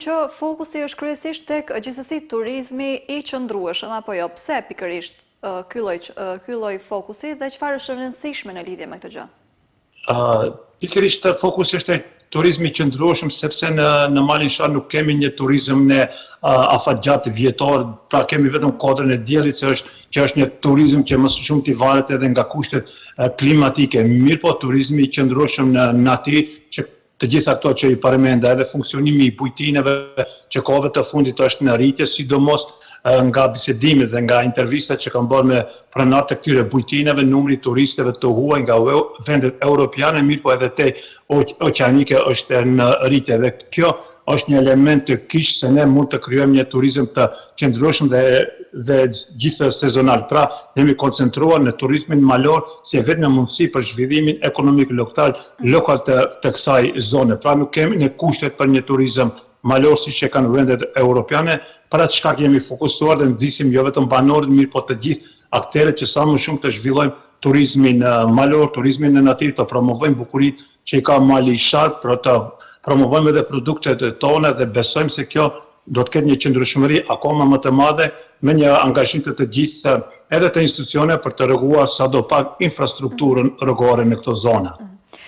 që fokusi është kryesisht tek gjithsesi turizmi i qëndrueshëm apo jo, pse pikërisht ky lloj fokusi dhe çfarë është e rëndësishme në lidhje me këtë gjë? Pikërisht fokusi është turizmi i qëndrueshëm sepse në Malin Shar nuk kemi një turizëm në afatgjatë vjetor, pra kemi vetëm kodrën e diellit që është një turizëm që më së shumti varet edhe nga kushtet klimatike. Mirë po turizmi i qëndrueshëm në natyrë që të gjitha ato që i paremenda, edhe funksionimi i bujtineve që kohëve të fundit është në rritje, sidomos nga bisedimet dhe nga intervistat që kanë bërë me pronarët e këtyre bujtineve, numri i turistëve të huaj nga vendet europiane, mirë po edhe te oqeanike është në rritje. Dhe kjo është një element të kyç se ne mund të krijojmë një turizëm të qëndrueshëm dhe gjithë sezonal. Pra, jemi koncentruar në turizmin malor si vetëm një mundësi për zhvillimin ekonomik lokal të kësaj zone. Pra, nuk kemi në kushtet për një turizëm malor si që kanë vendet europiane, për atë shkak jemi fokusuar dhe nxisim jo vetëm banorët, mirë po të gjithë aktorët që sa më shumë të zhvillojmë turizmin malor, turizmin në natyrë, të promovojmë bukuritë që i ka Mali i Shar, për të promovojmë edhe produktet tona dhe besojmë se kjo do të ketë një qëndrueshmëri akoma më të madhe me një angazhim të gjithë edhe të institucione për të rreguar sadopak infrastrukturën rrugore në këto zona.